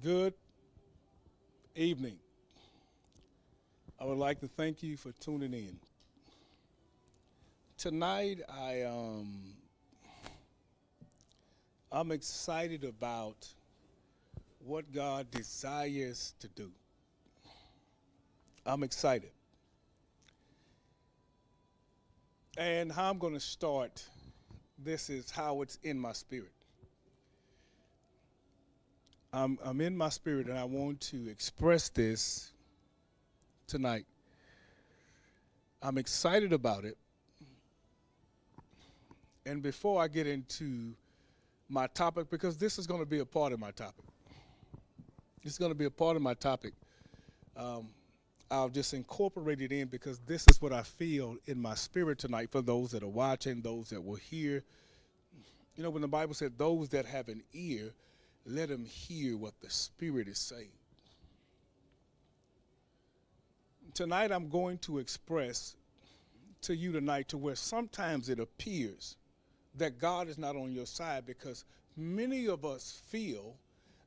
Good evening. I would like to thank you for tuning in. Tonight, I'm excited about what God desires to do. I'm excited. And how I'm going to start, this is how it's in my spirit. I'm in my spirit, and I want to express this tonight. I'm excited about it. And before I get into my topic, because this is going to be a part of my topic, this is going to be a part of my topic. Um, I'll just incorporate it in because this is what I feel in my spirit tonight for those that are watching, those that will hear. You know, when the Bible said, those that have an ear, let them hear what the Spirit is saying. Tonight, I'm going to express to you tonight to where sometimes it appears that God is not on your side because many of us feel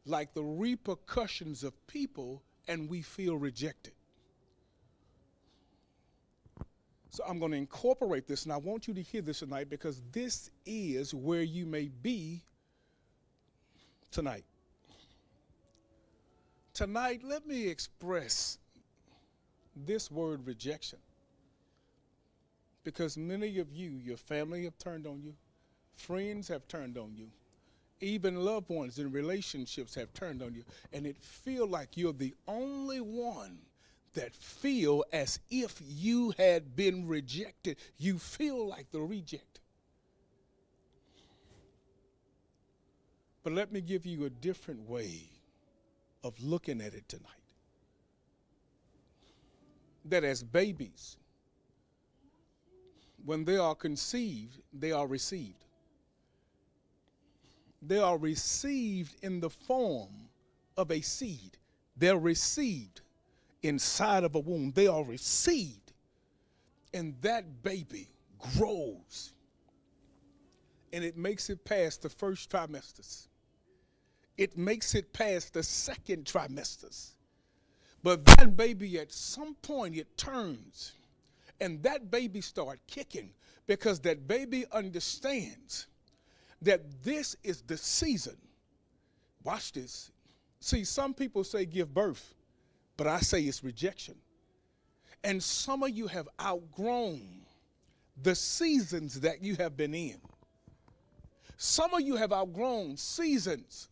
like the repercussions of people and we feel rejected. So I'm going to incorporate this, and I want you to hear this tonight because this is where you may be tonight. Tonight, let me express this word rejection because many of you, your family have turned on you, friends have turned on you, even loved ones in relationships have turned on you, and it feel like you're the only one that feel as if you had been rejected. You feel like the reject. But let me give you a different way of looking at it tonight. That as babies, when they are conceived, they are received. They are received in the form of a seed. They're received inside of a womb. They are received, and that baby grows, and it makes it past the first trimesters. It makes it past the second trimesters. But that baby, at some point, it turns, and that baby start kicking because that baby understands that this is the season. Watch this. See, some people say give birth, but I say it's rejection. And some of you have outgrown the seasons that you have been in. Some of you have outgrown seasons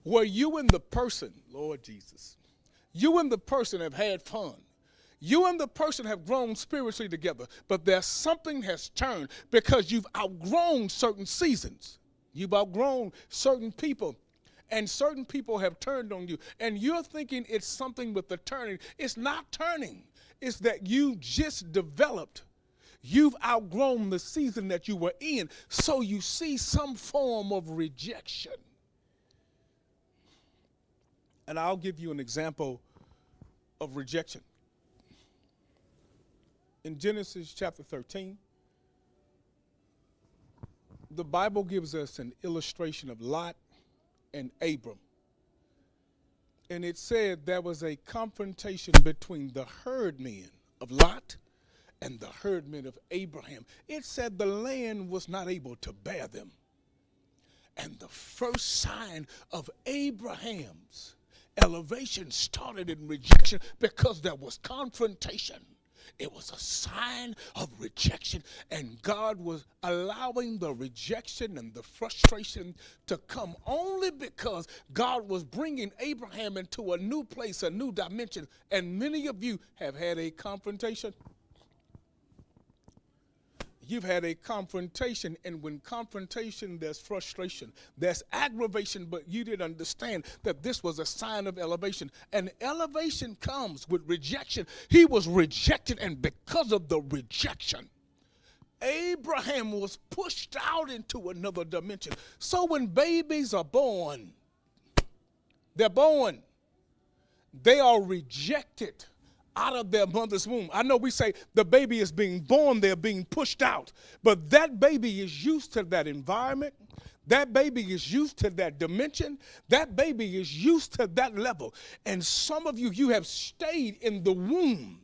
where you and the person, Lord Jesus, you and the person have had fun. You and the person have grown spiritually together, but there's something has turned because you've outgrown certain seasons. You've outgrown certain people, and certain people have turned on you, and you're thinking it's something with the turning. It's not turning. It's that you just developed. You've outgrown the season that you were in, so you see some form of rejection. And I'll give you an example of rejection. In Genesis chapter 13, the Bible gives us an illustration of Lot and Abram. And it said there was a confrontation between the herdmen of Lot and the herdmen of Abraham. It said the land was not able to bear them. And the first sign of Abraham's elevation started in rejection because there was confrontation. It was a sign of rejection, and God was allowing the rejection and the frustration to come only because God was bringing Abraham into a new place, a new dimension, and many of you have had a confrontation. You've had a confrontation, and when confrontation, there's frustration, there's aggravation, but you didn't understand that this was a sign of elevation. And elevation comes with rejection. He was rejected, and because of the rejection, Abraham was pushed out into another dimension. So when babies are born, they're born, they are rejected out of their mother's womb. I know we say the baby is being born, they're being pushed out, but that baby is used to that environment. That baby is used to that dimension. That baby is used to that level. And some of you, you have stayed in the womb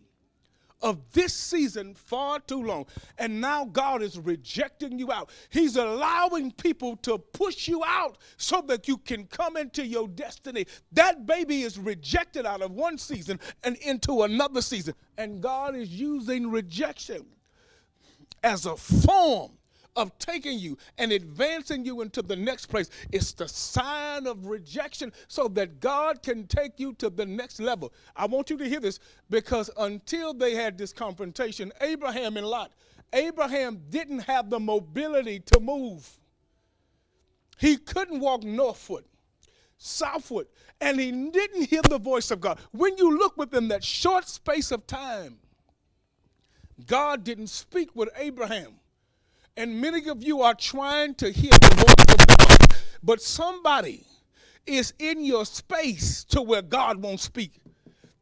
of this season far too long. And now God is rejecting you out. He's allowing people to push you out so that you can come into your destiny. That baby is rejected out of one season and into another season. And God is using rejection as a form of taking you and advancing you into the next place. It's the sign of rejection so that God can take you to the next level. I want you to hear this, because until they had this confrontation, Abraham and Lot, Abraham didn't have the mobility to move. He couldn't walk northward, southward, and he didn't hear the voice of God. When you look within that short space of time, God didn't speak with Abraham. And many of you are trying to hear the voice of God, but somebody is in your space to where God won't speak.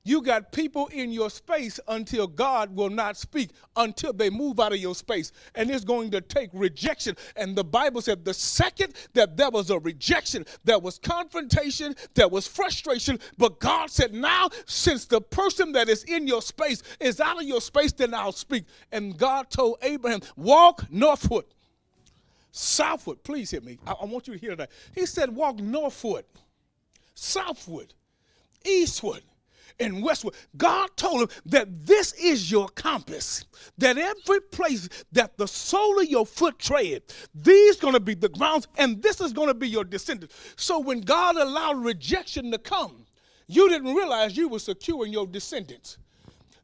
You got people in your space until God will not speak, until they move out of your space. And it's going to take rejection. And the Bible said the second that there was a rejection, there was confrontation, there was frustration. But God said, now, since the person that is in your space is out of your space, then I'll speak. And God told Abraham, walk northward, southward. Please hear me. I want you to hear that. He said, walk northward, southward, eastward, and westward. God told him that this is your compass, that every place that the sole of your foot tread, these going to be the grounds, and this is going to be your descendants. So when God allowed rejection to come, you didn't realize you were securing your descendants.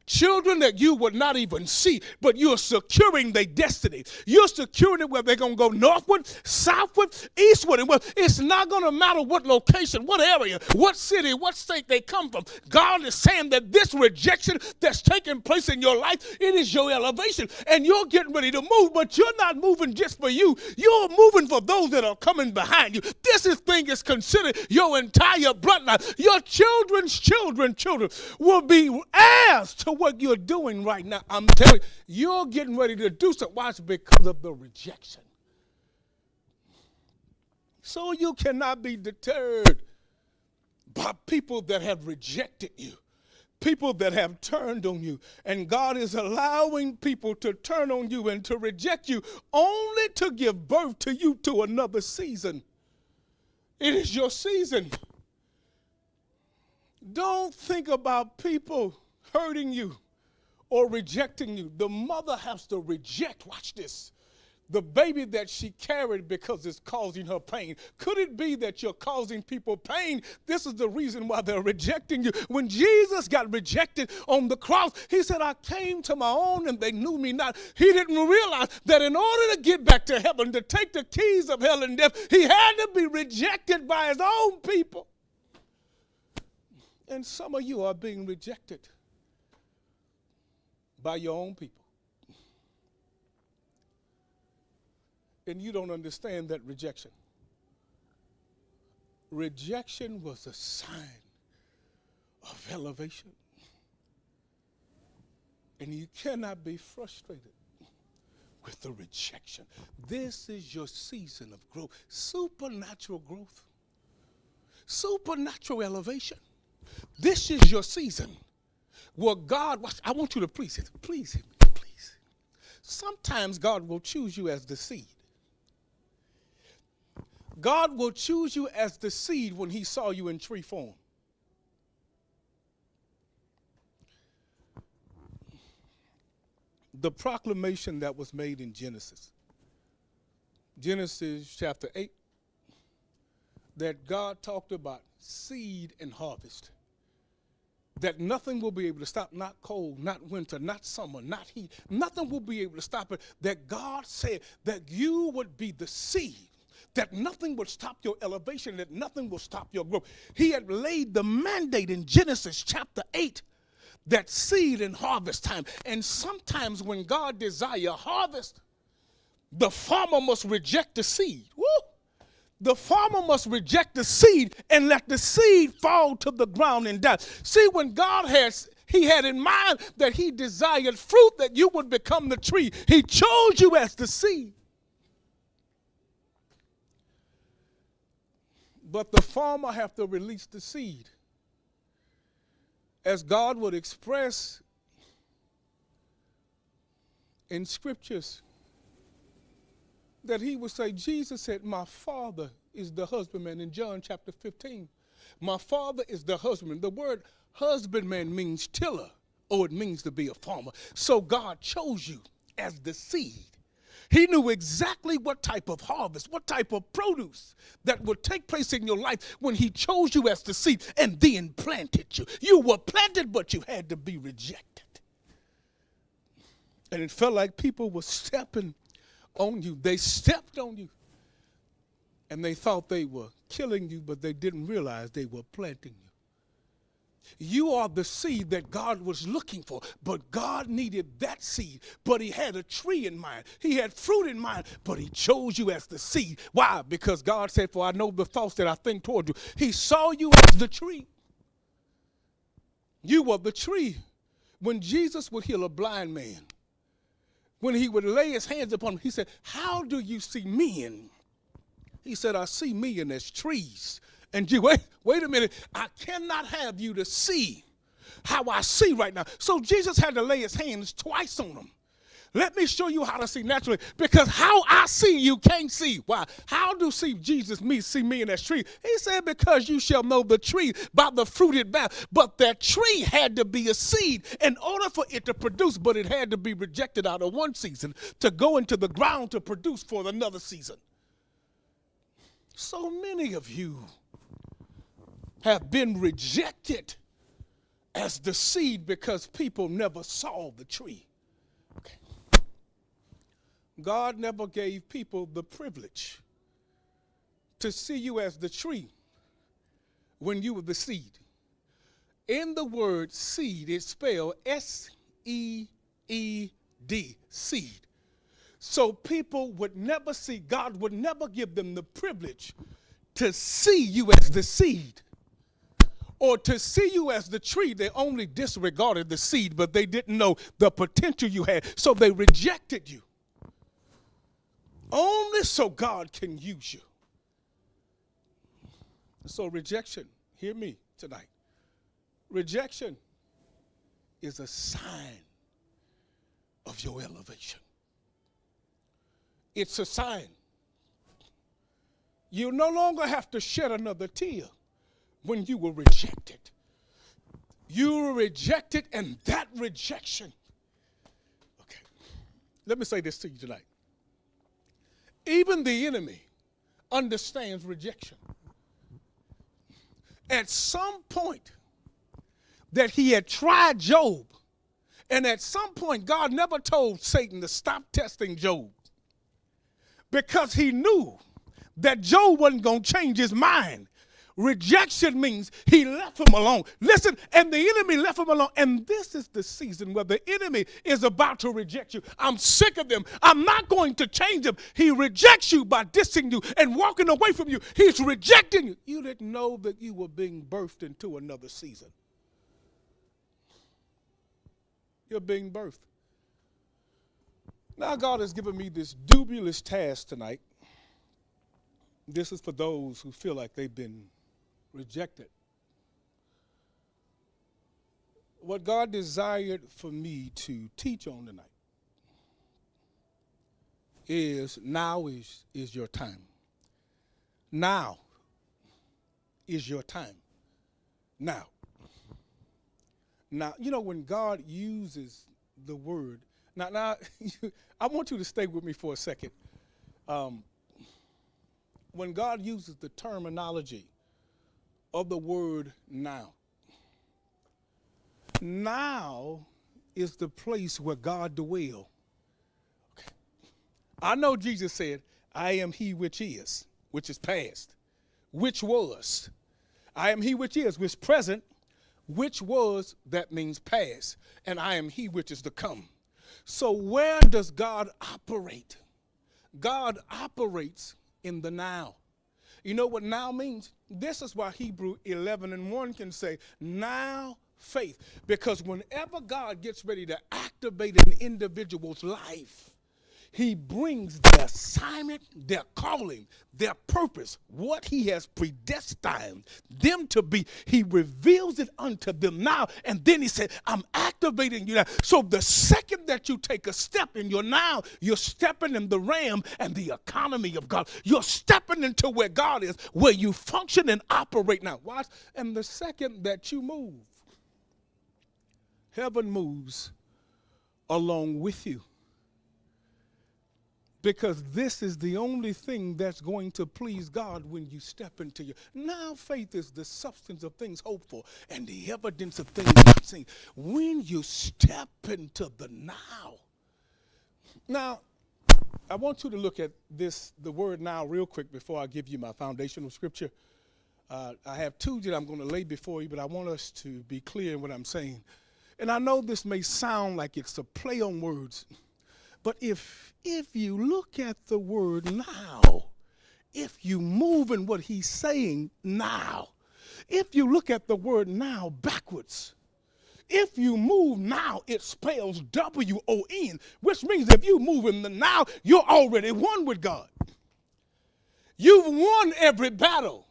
Children that you would not even see, but you're securing their destiny. You're securing it where they're going to go northward, southward, eastward, and west. It's not going to matter what location, what area, what city, what state they come from. God is saying that this rejection that's taking place in your life, it is your elevation, and you're getting ready to move, but you're not moving just for you. You're moving for those that are coming behind you. This thing is considered your entire bloodline. Your children's children will be heirs to what you're doing right now. I'm telling you, you're getting ready to do so. Why? It's because of the rejection. So you cannot be deterred by people that have rejected you, people that have turned on you. And God is allowing people to turn on you and to reject you only to give birth to you to another season. It is your season. Don't think about people hurting you or rejecting you. The mother has to reject, watch this, the baby that she carried because it's causing her pain. Could it be that you're causing people pain? This is the reason why they're rejecting you. When Jesus got rejected on the cross, he said, I came to my own and they knew me not. He didn't realize that in order to get back to heaven, to take the keys of hell and death, he had to be rejected by his own people. And some of you are being rejected by your own people. And you don't understand that rejection. Rejection was a sign of elevation. And you cannot be frustrated with the rejection. This is your season of growth, supernatural growth, supernatural elevation. This is your season. Well, God, I want you to please hear me, please. Sometimes God will choose you as the seed. God will choose you as the seed when he saw you in tree form. The proclamation that was made in Genesis chapter 8, that God talked about seed and harvest. That nothing will be able to stop, not cold, not winter, not summer, not heat. Nothing will be able to stop it. That God said that you would be the seed, that nothing would stop your elevation, that nothing will stop your growth. He had laid the mandate in Genesis chapter 8, that seed and harvest time. And sometimes when God desires harvest, the farmer must reject the seed. Woo! The farmer must reject the seed and let the seed fall to the ground and die. See, when God has He had in mind that he desired fruit, that you would become the tree. He chose you as the seed. But the farmer have to release the seed. As God would express in scriptures, that he would say, Jesus said, my Father is the husbandman in John chapter 15. My Father is the husbandman. The word husbandman means tiller, or it means to be a farmer. So God chose you as the seed. He knew exactly what type of harvest, what type of produce that would take place in your life when he chose you as the seed and then planted you. You were planted, but you had to be rejected. And it felt like people were stepping on you. They stepped on you. And they thought they were killing you, but they didn't realize they were planting you. You are the seed that God was looking for, but God needed that seed. But he had a tree in mind. He had fruit in mind, but he chose you as the seed. Why? Because God said, for I know the thoughts that I think toward you. He saw you as the tree. You were the tree. When Jesus would heal a blind man, when he would lay his hands upon him, he said, how do you see men? He said, I see men as trees. And you, wait a minute, I cannot have you to see how I see right now. So Jesus had to lay his hands twice on him. Let me show you how to see naturally, because how I see you can't see. Why? How do Jesus see me in that tree? He said, because you shall know the tree by the fruit it bears. But that tree had to be a seed in order for it to produce, but it had to be rejected out of one season to go into the ground to produce for another season. So many of you have been rejected as the seed because people never saw the tree. Okay. God never gave people the privilege to see you as the tree when you were the seed. In the word seed, it's spelled S-E-E-D, seed. So people would never see, God would never give them the privilege to see you as the seed or to see you as the tree. They only disregarded the seed, but they didn't know the potential you had. So they rejected you. Only so God can use you. So rejection, hear me tonight. Rejection is a sign of your elevation. It's a sign. You no longer have to shed another tear when you were rejected. You were rejected, and that rejection. Okay, let me say this to you tonight. Even the enemy understands rejection. At some point that he had tried Job, and at some point God never told Satan to stop testing Job, because he knew that Job wasn't going to change his mind. Rejection means he left him alone. Listen, and the enemy left him alone. And this is the season where the enemy is about to reject you. I'm sick of them. I'm not going to change them. He rejects you by dissing you and walking away from you. He's rejecting you. You didn't know that you were being birthed into another season. You're being birthed. Now God has given me this dubious task tonight. This is for those who feel like they've been rejected. What God desired for me to teach on tonight is now is your time. Now is your time. Now, you know, when God uses the word, now, I want you to stay with me for a second. When God uses the terminology of the word now is the place where God dwells. Okay. I know Jesus said, I am he which is past, which was. I am he which is, which present, which was, that means past, and I am he which is to come. So where does God operate? God operates in the now. You know what now means? This is why Hebrew 11:1 can say, now faith. Because whenever God gets ready to activate an individual's life, he brings their assignment, their calling, their purpose, what he has predestined them to be. He reveals it unto them now. And then he said, I'm activating you now. So the second that you take a step in your now, you're stepping in the realm and the economy of God. You're stepping into where God is, where you function and operate now. Watch. And the second that you move, heaven moves along with you. Because this is the only thing that's going to please God when you step into your. Now faith is the substance of things hoped for and the evidence of things not seen. When you step into the now. Now, I want you to look at this, the word now, real quick before I give you my foundational scripture. I have two that I'm going to lay before you, but I want us to be clear in what I'm saying. And I know this may sound like it's a play on words. But if you look at the word now, if you move in what he's saying now, if you look at the word now backwards, if you move now, it spells W-O-N, which means if you move in the now, you're already won with God. You've won every battle.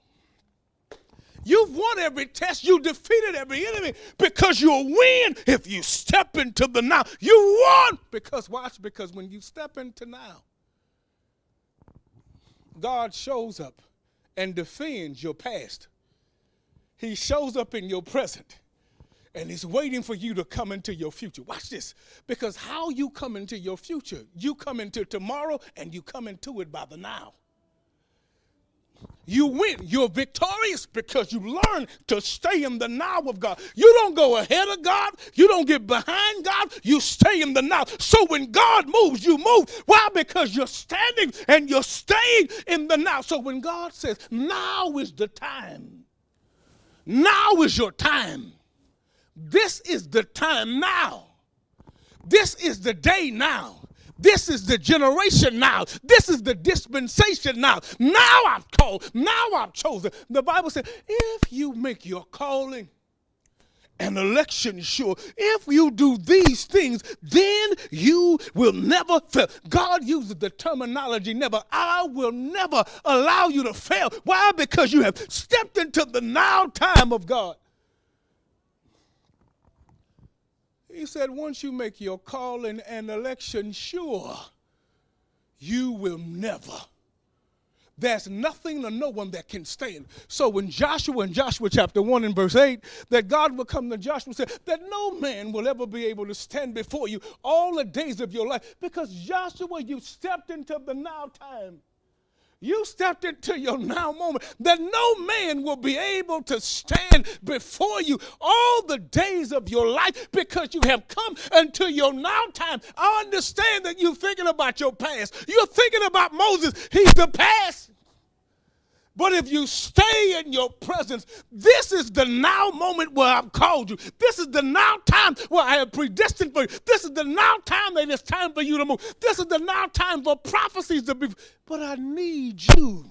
You've won every test. You defeated every enemy because you'll win if you step into the now. You won because, watch, because when you step into now, God shows up and defends your past. He shows up in your present, and he's waiting for you to come into your future. Watch this, because how you come into your future, you come into tomorrow and you come into it by the now. You win. You're victorious because you learn to stay in the now of God. You don't go ahead of God. You don't get behind God. You stay in the now. So when God moves, you move. Why? Because you're standing and you're staying in the now. So when God says, now is the time. Now is your time. This is the time now. This is the day now. This is the generation now. This is the dispensation now. Now I'm called. Now I'm chosen. The Bible says, if you make your calling and election sure, if you do these things, then you will never fail. God uses the terminology never. I will never allow you to fail. Why? Because you have stepped into the now time of God. He said, once you make your calling and election sure, you will never. There's nothing or no one that can stand. So when Joshua in Joshua chapter 1 and verse 8, that God will come to Joshua and say that no man will ever be able to stand before you all the days of your life. Because Joshua, you stepped into the now time. You stepped into your now moment that no man will be able to stand before you all the days of your life because you have come into your now time. I understand that you're thinking about your past. You're thinking about Moses. He's the past. But if you stay in your presence, this is the now moment where I've called you. This is the now time where I have predestined for you. This is the now time that it's time for you to move. This is the now time for prophecies to be. But I need you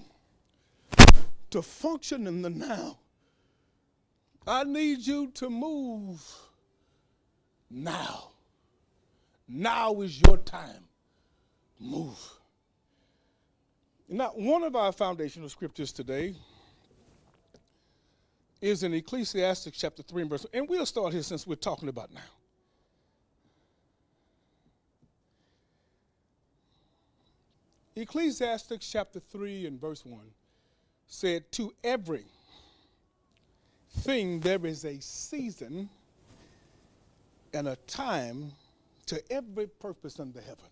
to function in the now. I need you to move now. Now is your time. Move. Now, one of our foundational scriptures today is in Ecclesiastes chapter 3 and verse 1. And we'll start here since we're talking about now. Ecclesiastes chapter 3 and verse 1 said, to every thing there is a season and a time to every purpose under heaven.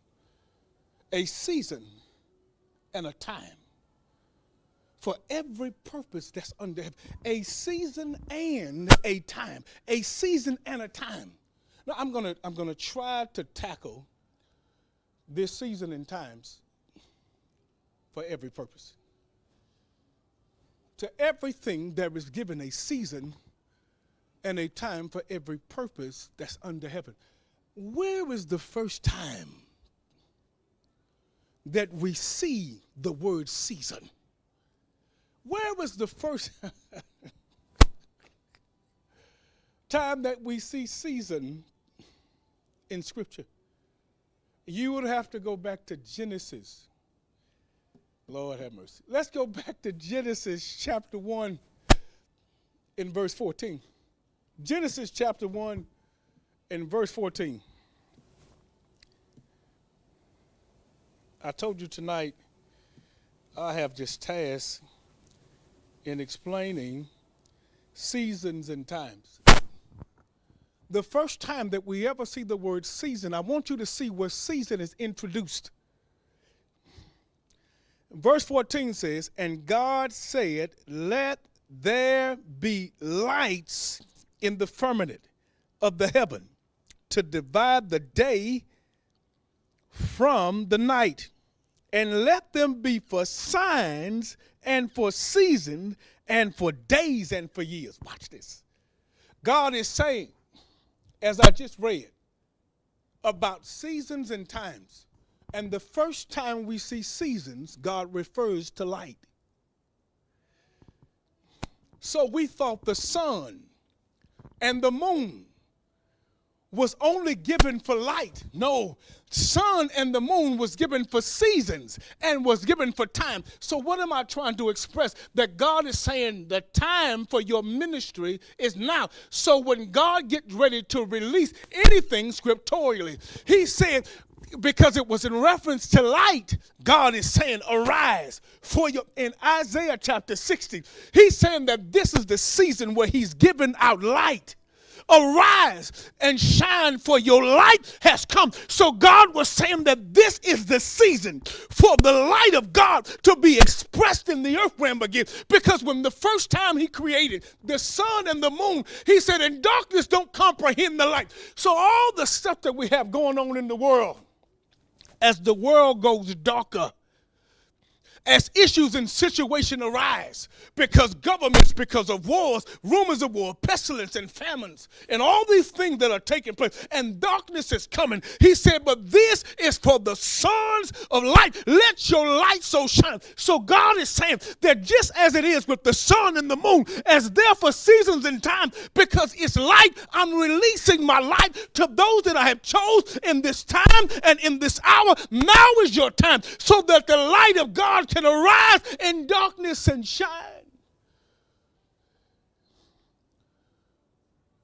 A season and a time for every purpose that's under heaven. A season and a time. A season and a time. Now I'm gonna try to tackle this season and times for every purpose. To everything there is given a season and a time for every purpose that's under heaven. Where is the first time that we see the word season? Where was the first? time that we see season in Scripture, you would have to go back to Genesis. Lord have mercy. Let's go back to Genesis chapter 1 in verse 14. Genesis chapter 1 in verse 14. I told you tonight I have this task in explaining seasons and times. The first time that we ever see the word season, I want you to see where season is introduced. Verse 14 says, and God said, let there be lights in the firmament of the heaven to divide the day from the night, and let them be for signs and for seasons and for days and for years. Watch this. God is saying, as I just read, about seasons and times. And the first time we see seasons, God refers to light. So we thought the sun and the moon was only given for light. No, sun and the moon was given for seasons and was given for time. So what am I trying to express? That God is saying the time for your ministry is now. So when God gets ready to release anything scripturally, he said, because it was in reference to light, God is saying, arise for you. In Isaiah chapter 60, he's saying that this is the season where he's giving out light. Arise and shine, for your light has come. So God was saying that this is the season for the light of God to be expressed in the earth realm again. Because when the first time he created the sun and the moon, he said, and darkness don't comprehend the light. So all the stuff that we have going on in the world, as the world goes darker, as issues and situations arise, because governments, because of wars, rumors of war, pestilence and famines, and all these things that are taking place, and darkness is coming. He said, but this is for the sons of light. Let your light so shine. So God is saying that just as it is with the sun and the moon, as there for seasons and time, because it's light, I'm releasing my light to those that I have chose in this time and in this hour. Now is your time, so that the light of God can arise in darkness and shine.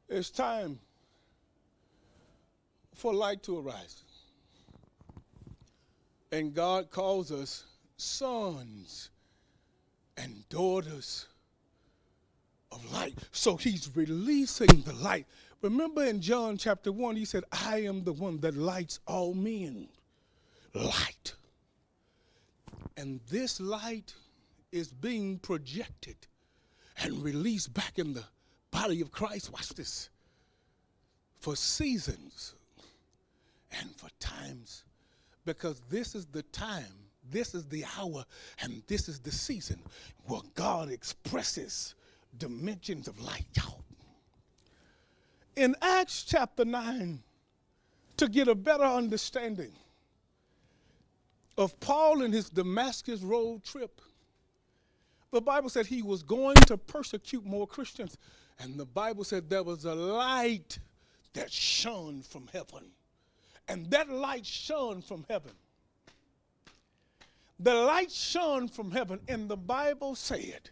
It's time for light to arise. And God calls us sons and daughters of light. So he's releasing the light. Remember in John chapter 1, he said, I am the one that lights all men. Light. And this light is being projected and released back in the body of Christ. Watch this. For seasons and for times. Because this is the time, this is the hour, and this is the season where God expresses dimensions of light. In Acts chapter 9, to get a better understanding of Paul and his Damascus road trip, the Bible said he was going to persecute more Christians. And the Bible said there was a light that shone from heaven. And that light shone from heaven. The light shone from heaven, and the Bible said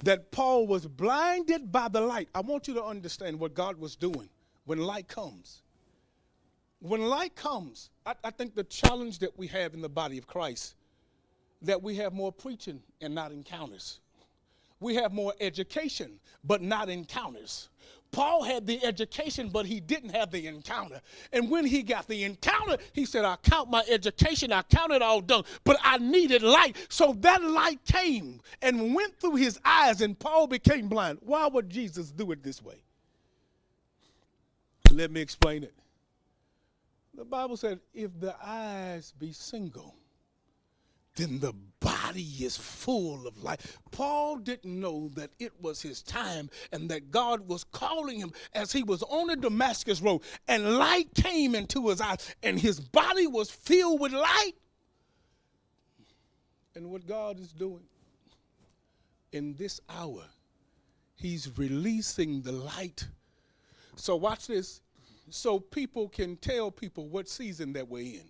that Paul was blinded by the light. I want you to understand what God was doing when light comes. When light comes, I think the challenge that we have in the body of Christ, that we have more preaching and not encounters. We have more education, but not encounters. Paul had the education, but he didn't have the encounter. And when he got the encounter, he said, I count my education, I count it all done, but I needed light. So that light came and went through his eyes, and Paul became blind. Why would Jesus do it this way? Let me explain it. The Bible said, if the eyes be single, then the body is full of light. Paul didn't know that it was his time and that God was calling him as he was on the Damascus road, and light came into his eyes and his body was filled with light. And what God is doing in this hour, he's releasing the light So watch this. So people can tell people what season that we're in,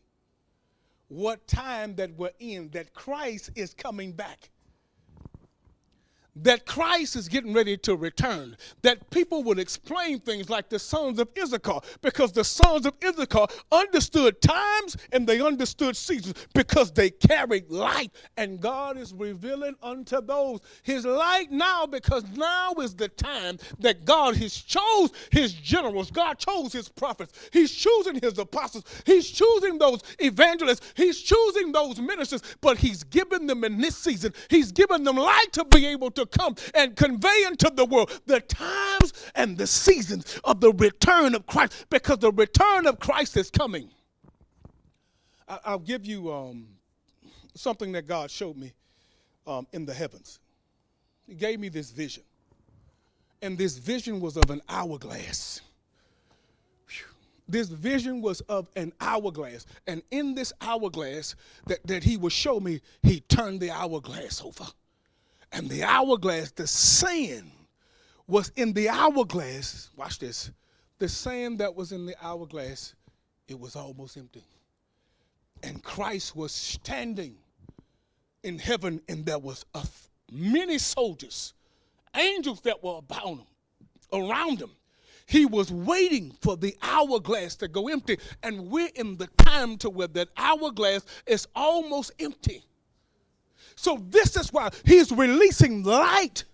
what time that we're in, that Christ is coming back, that Christ is getting ready to return, that people would explain things like the sons of Issachar, because the sons of Issachar understood times and they understood seasons because they carried light, and God is revealing unto those his light now, because now is the time that God has chose his generals, God chose his prophets, he's choosing his apostles, he's choosing those evangelists, he's choosing those ministers, but he's given them in this season, he's given them light to be able to come and convey into the world the times and the seasons of the return of Christ, because the return of Christ is coming. I'll give you something that God showed me in the heavens. He gave me this vision, and this vision was of an hourglass. This vision was of an hourglass, and in this hourglass that he would show me, he turned the hourglass over. And the hourglass, the sand was in the hourglass. Watch this. The sand that was in the hourglass, it was almost empty. And Christ was standing in heaven, and there was many soldiers, angels that were around him. He was waiting for the hourglass to go empty. And we're in the time to where that hourglass is almost empty. So this is why he's releasing light,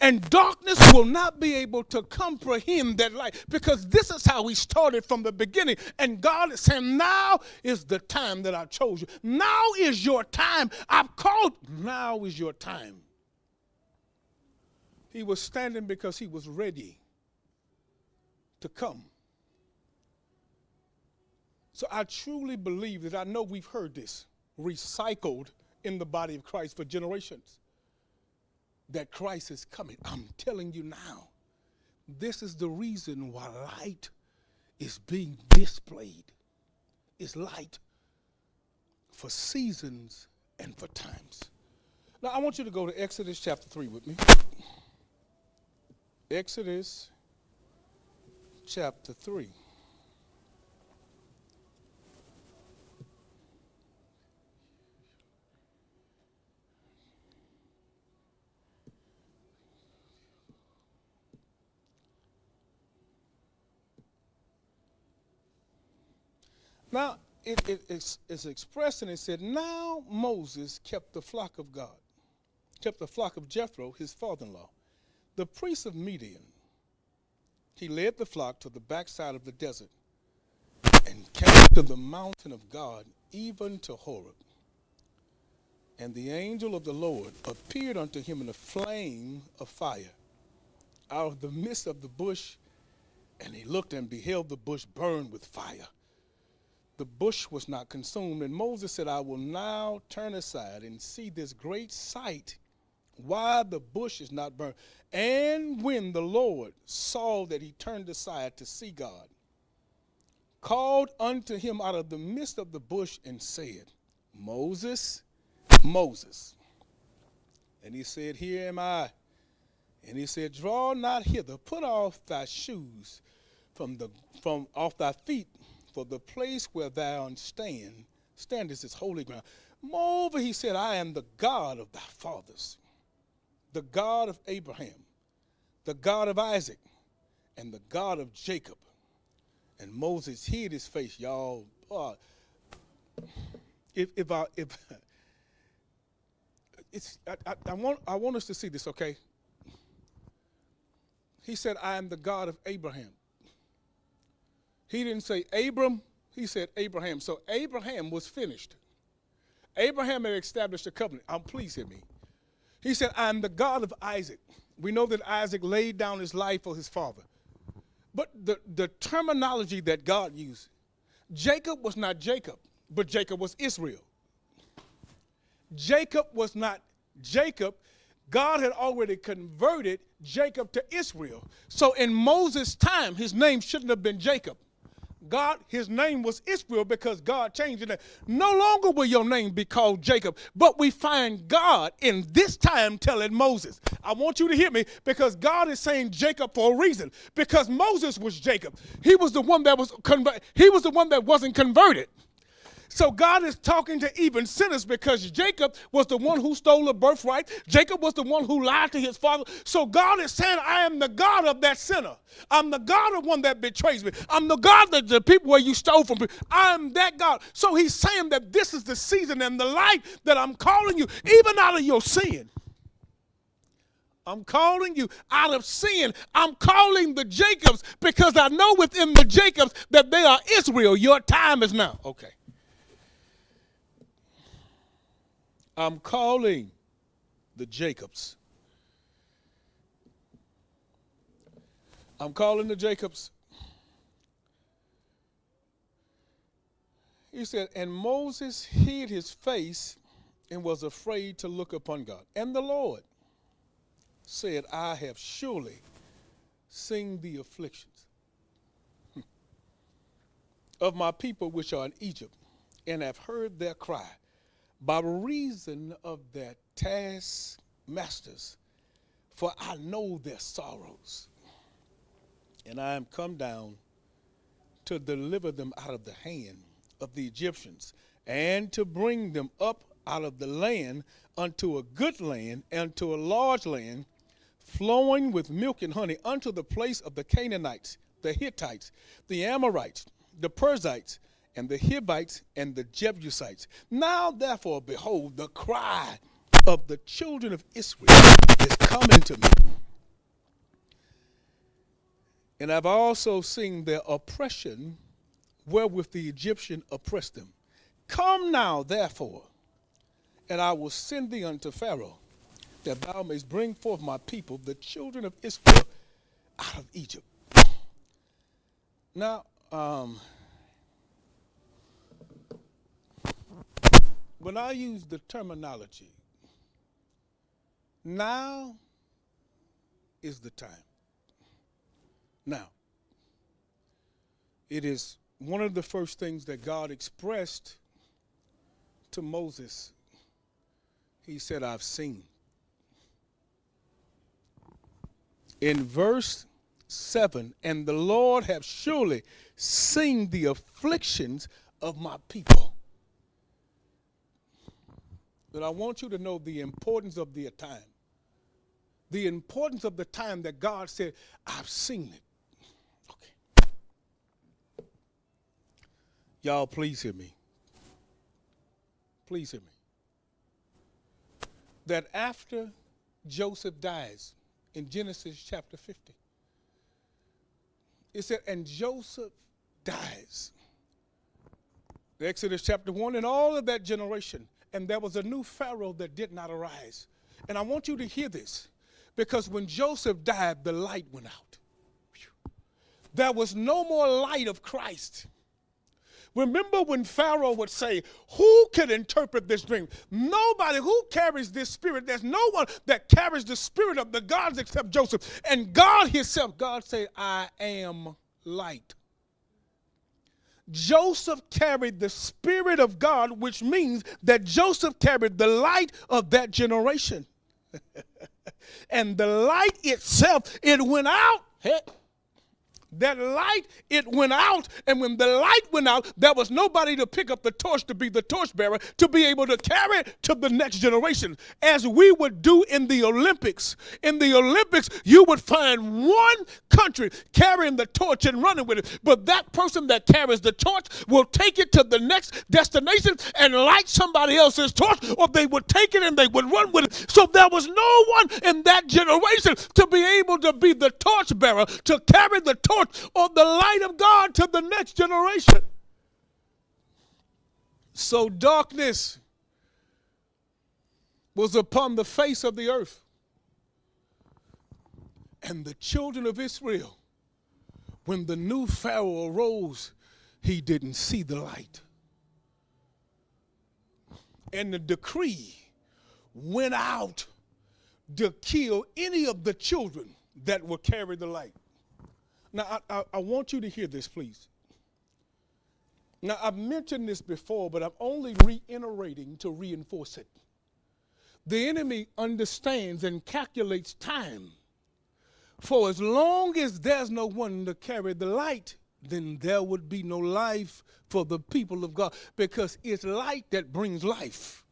and darkness will not be able to comprehend that light, because this is how he started from the beginning. And God is saying, now is the time that I chose you. Now is your time. I've called. Now is your time. He was standing because he was ready to come. So I truly believe that, I know we've heard this recycled in the body of Christ for generations, that Christ is coming. I'm telling you now, this is the reason why light is being displayed. It's light for seasons and for times. Now I want you to go to Exodus chapter 3 with me. Exodus chapter 3. Now, it's expressed, and it said, now Moses kept the flock of God, kept the flock of Jethro, his father-in-law, the priest of Midian. He led the flock to the backside of the desert and came to the mountain of God, even to Horeb. And the angel of the Lord appeared unto him in a flame of fire out of the midst of the bush, and he looked and beheld the bush burned with fire. The bush was not consumed, and Moses said, I will now turn aside and see this great sight, why the bush is not burned. And when the Lord saw that he turned aside to see God, called unto him out of the midst of the bush and said, Moses, Moses. And he said, here am I. And he said, draw not hither, put off thy shoes from off thy feet, for the place where thou standest is holy ground. Moreover, he said, I am the God of thy fathers, the God of Abraham, the God of Isaac, and the God of Jacob. And Moses hid his face, y'all. I want us to see this, okay? He said, I am the God of Abraham. He didn't say Abram, he said Abraham. So Abraham was finished. Abraham had established a covenant. Please hear me. He said, I am the God of Isaac. We know that Isaac laid down his life for his father. But the terminology that God used, Jacob was not Jacob, but Jacob was Israel. Jacob was not Jacob. God had already converted Jacob to Israel. So in Moses' time, his name shouldn't have been Jacob. God, his name was Israel because God changed it. No longer will your name be called Jacob, but we find God in this time telling Moses, I want you to hear me, because God is saying Jacob for a reason, because Moses was Jacob. He was the one that wasn't converted. So God is talking to even sinners because Jacob was the one who stole the birthright. Jacob was the one who lied to his father. So God is saying, I am the God of that sinner. I'm the God of one that betrays me. I'm the God that the people where you stole from. I am that God. So he's saying that this is the season and the life that I'm calling you, even out of your sin. I'm calling you out of sin. I'm calling the Jacobs because I know within the Jacobs that they are Israel. Your time is now. Okay. I'm calling the Jacobs. I'm calling the Jacobs. He said, and Moses hid his face and was afraid to look upon God. And the Lord said, I have surely seen the afflictions of my people which are in Egypt, and have heard their cry by reason of their taskmasters, for I know their sorrows. And I am come down to deliver them out of the hand of the Egyptians, and to bring them up out of the land unto a good land, and to a large land, flowing with milk and honey, unto the place of the Canaanites, the Hittites, the Amorites, the Perizzites, and the Hivites, and the Jebusites. Now therefore, behold, the cry of the children of Israel is coming to me. And I've also seen their oppression, wherewith the Egyptian oppressed them. Come now, therefore, and I will send thee unto Pharaoh, that thou mayest bring forth my people, the children of Israel, out of Egypt. Now, when I use the terminology, now is the time. Now, it is one of the first things that God expressed to Moses. He said, I've seen. In verse 7, and the Lord have surely seen the afflictions of my people. But I want you to know the importance of the time. The importance of the time that God said, I've seen it. Okay. Y'all, please hear me. Please hear me. That after Joseph dies in Genesis chapter 50, it said, and Joseph dies. Exodus chapter 1, and all of that generation. And there was a new Pharaoh that did not arise. And I want you to hear this, because when Joseph died, the light went out. There was no more light of Christ. Remember when Pharaoh would say, who can interpret this dream? Nobody. Who carries this spirit? There's no one that carries the spirit of the gods except Joseph. And God himself, God said, I am light. Joseph carried the Spirit of God, which means that Joseph carried the light of that generation. And the light itself, it went out. That light, it went out, and when the light went out, there was nobody to pick up the torch to be the torchbearer, to be able to carry it to the next generation, as we would do in the Olympics. In the Olympics, you would find one country carrying the torch and running with it, but that person that carries the torch will take it to the next destination and light somebody else's torch, or they would take it and they would run with it. So there was no one in that generation to be able to be the torchbearer, to carry the torch or the light of God to the next generation. So darkness was upon the face of the earth. And the children of Israel, when the new Pharaoh arose, he didn't see the light. And the decree went out to kill any of the children that would carry the light. Now, I want you to hear this, please. Now, I've mentioned this before, but I'm only reiterating to reinforce it. The enemy understands and calculates time. For as long as there's no one to carry the light, then there would be no life for the people of God, because it's light that brings life.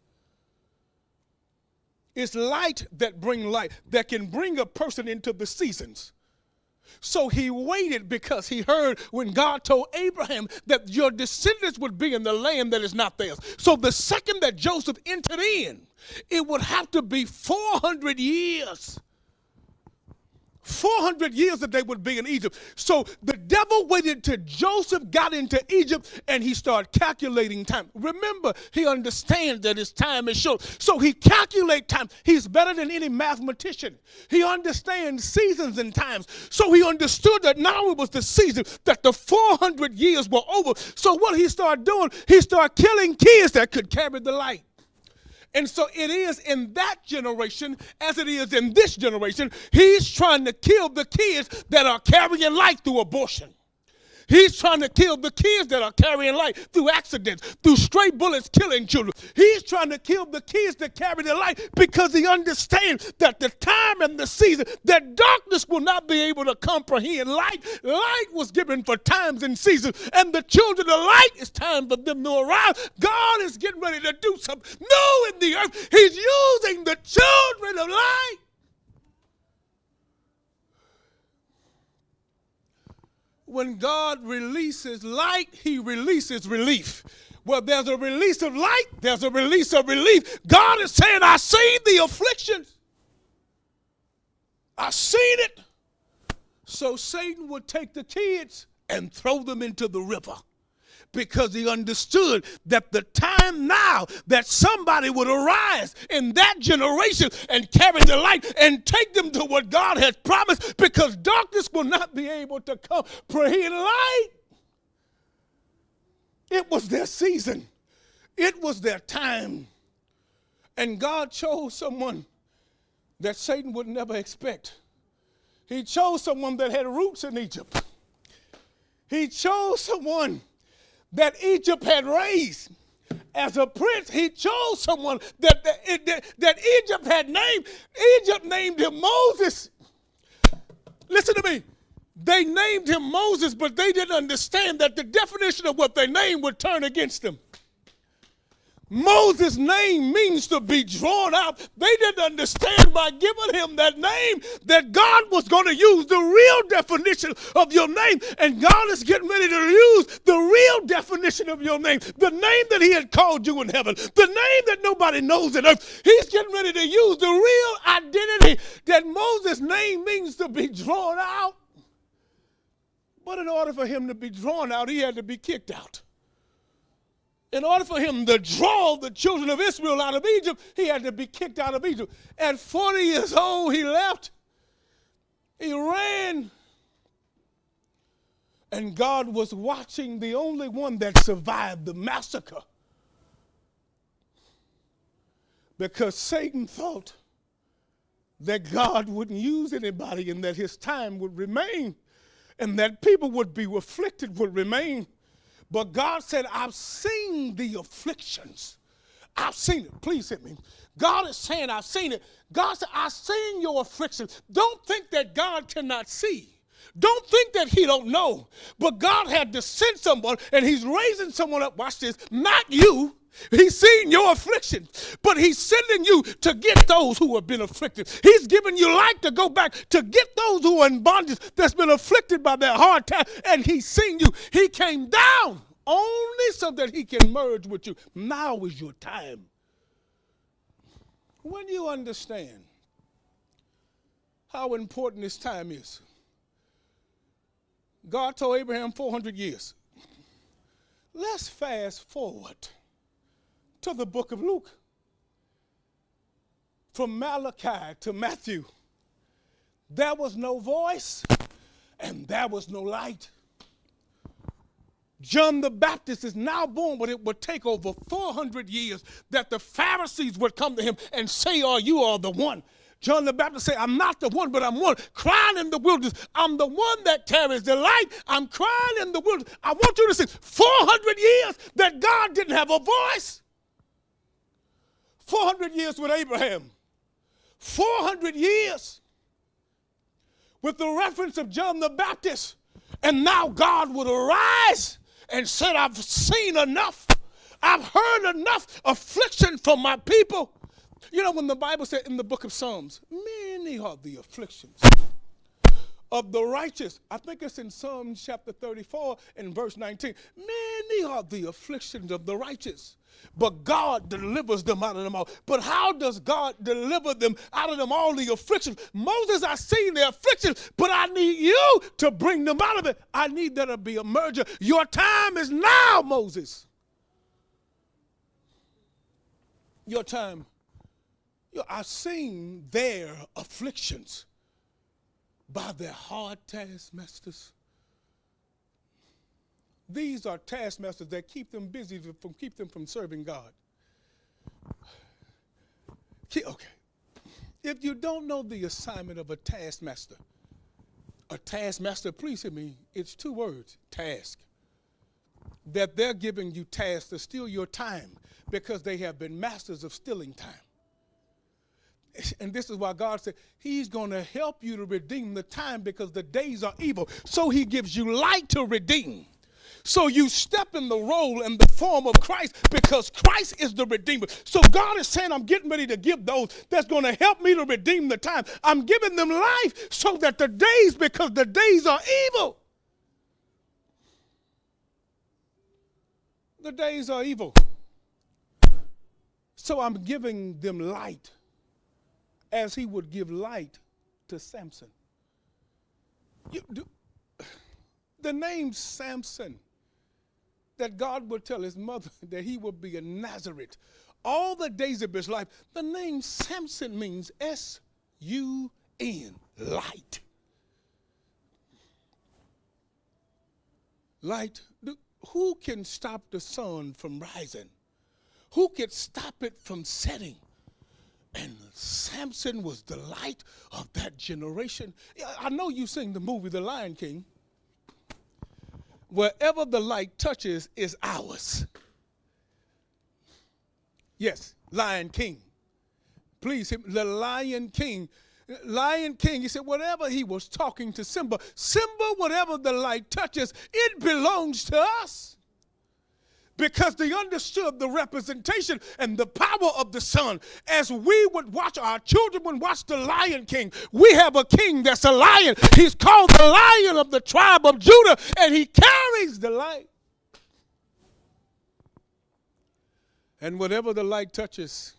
It's light that brings light, that can bring a person into the seasons. So he waited because he heard when God told Abraham that your descendants would be in the land that is not theirs. So the second that Joseph entered in, it would have to be 400 years. 400 years that they would be in Egypt. So the devil waited till Joseph got into Egypt and he started calculating time. Remember, he understands that his time is short. So he calculates time. He's better than any mathematician. He understands seasons and times. So he understood that now it was the season, that the 400 years were over. So what he started doing, he started killing kids that could carry the light. And so it is in that generation as it is in this generation. He's trying to kill the kids that are carrying light through abortion. He's trying to kill the kids that are carrying light through accidents, through stray bullets killing children. He's trying to kill the kids that carry the light because he understands that the time and the season, that darkness will not be able to comprehend light. Light was given for times and seasons, and the children of light, it's time for them to arise. God is getting ready to do something new in the earth. He's using the children of light. When God releases light, he releases relief. Well, there's a release of light, there's a release of relief. God is saying, I seen the afflictions. I seen it. So Satan would take the kids and throw them into the river, because he understood that the time now that somebody would arise in that generation and carry the light and take them to what God has promised, because darkness will not be able to comprehend light. It was their season. It was their time. And God chose someone that Satan would never expect. He chose someone that had roots in Egypt. He chose someone that Egypt had raised as a prince. He chose someone that Egypt had named. Egypt named him Moses. Listen to me. They named him Moses, but they didn't understand that the definition of what they named would turn against them. Moses' name means to be drawn out. They didn't understand by giving him that name that God was going to use the real definition of your name. And God is getting ready to use the real definition of your name, the name that he had called you in heaven, the name that nobody knows in earth. He's getting ready to use the real identity that Moses' name means to be drawn out. But in order for him to be drawn out, he had to be kicked out. In order for him to draw the children of Israel out of Egypt, he had to be kicked out of Egypt. At 40 years old, he left. He ran. And God was watching the only one that survived the massacre. Because Satan thought that God wouldn't use anybody and that his time would remain and that people would be afflicted would remain. But God said, I've seen the afflictions. I've seen it. Please hit me. God is saying, I've seen it. God said, I've seen your afflictions. Don't think that God cannot see. Don't think that he don't know. But God had to send someone, and he's raising someone up. Watch this. Not you. He's seen your affliction, but he's sending you to get those who have been afflicted. He's giving you light to go back to get those who are in bondage that's been afflicted by that hard time, and he's seen you. He came down only so that he can merge with you. Now is your time. When you understand how important this time is, God told Abraham 400 years. Let's fast forward to the book of Luke. From Malachi to Matthew, there was no voice and there was no light. John the Baptist is now born, but it would take over 400 years that the Pharisees would come to him and say, oh, you are the one. John the Baptist said, I'm not the one, but I'm one crying in the wilderness. I'm the one that carries the light. I'm crying in the wilderness. I want you to see 400 years that God didn't have a voice. 400 years with Abraham. 400 years with the reference of John the Baptist. And now God would arise and said, I've seen enough. I've heard enough affliction from my people. You know, when the Bible said in the book of Psalms, many are the afflictions of the righteous. I think it's in Psalms chapter 34 and verse 19. Many are the afflictions of the righteous, but God delivers them out of them all. But how does God deliver them out of them all, the afflictions? Moses, I seen the afflictions, but I need you to bring them out of it. I need there to be a merger. Your time is now, Moses. Your time. I've seen their afflictions by their hard taskmasters. These are taskmasters that keep them busy, keep them from serving God. Okay. If you don't know the assignment of a taskmaster, please hear me, it's two words, task. That they're giving you tasks to steal your time because they have been masters of stealing time. And this is why God said he's going to help you to redeem the time because the days are evil. So he gives you light to redeem. So you step in the role and the form of Christ because Christ is the Redeemer. So God is saying, I'm getting ready to give those that's going to help me to redeem the time. I'm giving them life so that the days, because the days are evil. The days are evil. So I'm giving them light as he would give light to Samson. The name Samson, that God would tell his mother that he would be a Nazarite all the days of his life. The name Samson means S-U-N, light. Light. Who can stop the sun from rising? Who can stop it from setting? And Samson was the light of that generation. I know you sing the movie The Lion King. Wherever the light touches is ours. Yes, Lion King. Please, the Lion King. Lion King, he said, whatever he was talking to Simba, whatever the light touches, it belongs to us. Because they understood the representation and the power of the sun. As we would watch, our children would watch the Lion King. We have a king that's a lion. He's called the Lion of the tribe of Judah, and he carries the light. And whatever the light touches,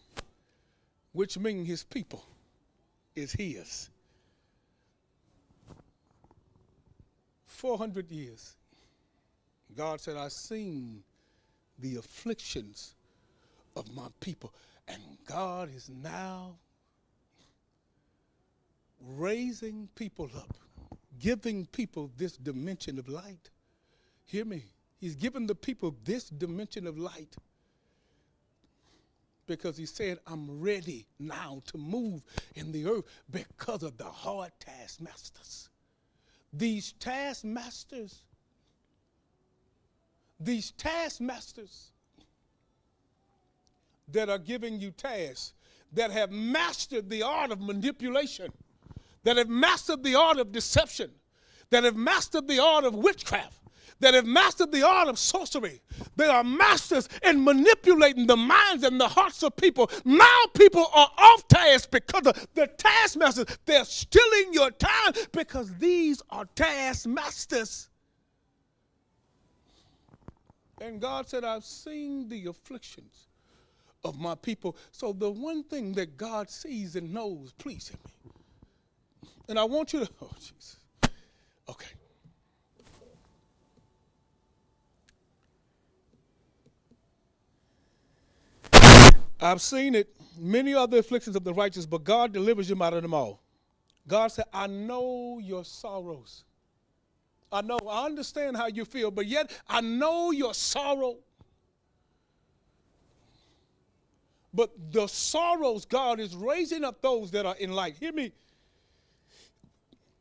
which means his people, is his. 400 years. God said, I've seen the afflictions of my people. And God is now raising people up, giving people this dimension of light. Hear me. He's given the people this dimension of light because he said, I'm ready now to move in the earth because of the hard taskmasters. These taskmasters that are giving you tasks, that have mastered the art of manipulation, that have mastered the art of deception, that have mastered the art of witchcraft, that have mastered the art of sorcery. They are masters in manipulating the minds and the hearts of people. Now people are off task because of the taskmasters. They're stealing your time because these are taskmasters. And God said, I've seen the afflictions of my people. So the one thing that God sees and knows, please hear me. And I want you to, oh, Jesus. Okay. I've seen it. Many are the afflictions of the righteous, but God delivers them out of them all. God said, I know your sorrows. I understand how you feel, but yet I know your sorrow. But the sorrows, God is raising up those that are in light. Hear me.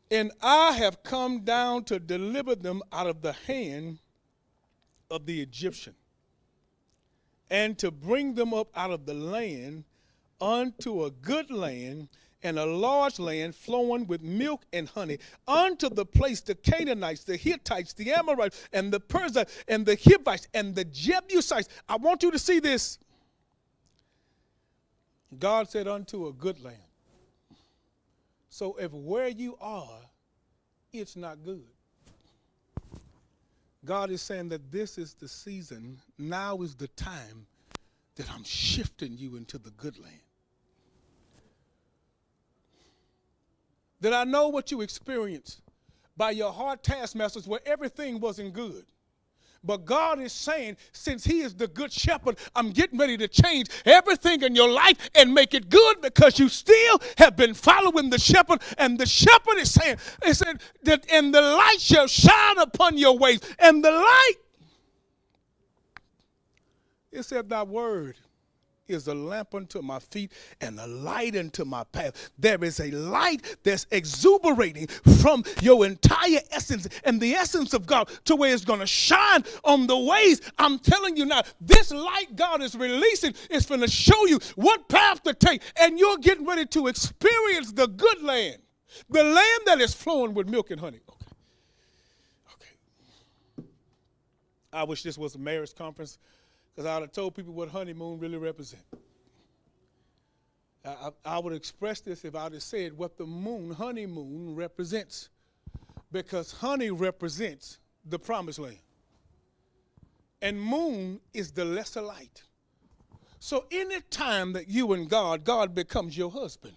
And I have come down to deliver them out of the hand of the Egyptian, and to bring them up out of the land unto a good land, and a large land flowing with milk and honey, unto the place the Canaanites, the Hittites, the Amorites, and the Perizzites, and the Hivites, and the Jebusites. I want you to see this. God said unto a good land. So if where you are, it's not good, God is saying that this is the season, now is the time that I'm shifting you into the good land. That I know what you experienced by your hard taskmasters where everything wasn't good. But God is saying, since he is the good shepherd, I'm getting ready to change everything in your life and make it good, because you still have been following the shepherd. And the shepherd is saying, it said that, and the light shall shine upon your ways. And the light, it said, thy word is a lamp unto my feet and a light unto my path. There is a light that's exuberating from your entire essence and the essence of God to where it's going to shine on the ways. I'm telling you now, this light God is releasing is going to show you what path to take, and you're getting ready to experience the good land, the land that is flowing with milk and honey. Okay. I wish this was a marriage conference, because I would have told people what honeymoon really represents. I would express this if I would have said what the honeymoon represents. Because honey represents the promised land. And moon is the lesser light. So any time that you and God becomes your husband,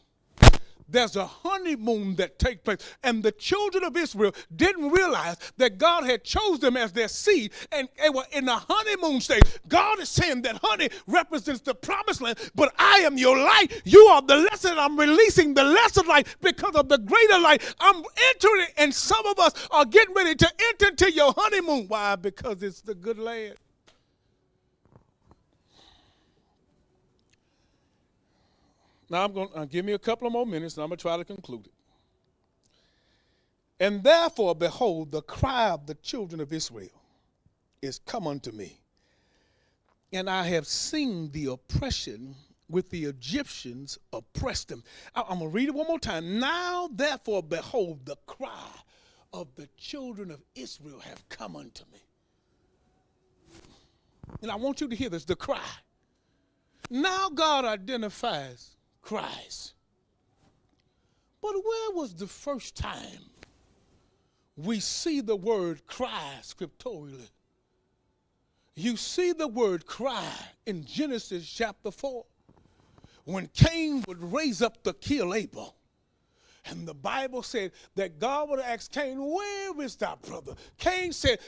there's a honeymoon that takes place. And the children of Israel didn't realize that God had chosen them as their seed, and they were in the honeymoon stage. God is saying that honey represents the promised land, but I am your light. You are the lesser, and I'm releasing the lesser light because of the greater light. I'm entering, and some of us are getting ready to enter into your honeymoon. Why? Because it's the good land. Now, I'm going to give me a couple of more minutes, and I'm going to try to conclude it. And therefore, behold, the cry of the children of Israel is come unto me. And I have seen the oppression with the Egyptians oppressed them. I'm going to read it one more time. Now, therefore, behold, the cry of the children of Israel have come unto me. And I want you to hear this, the cry. Now God identifies cries. But where was the first time we see the word cry scripturally? You see the word cry in Genesis chapter 4, when Cain would raise up to kill Abel. And the Bible said that God would ask Cain, where is thy brother? Cain said,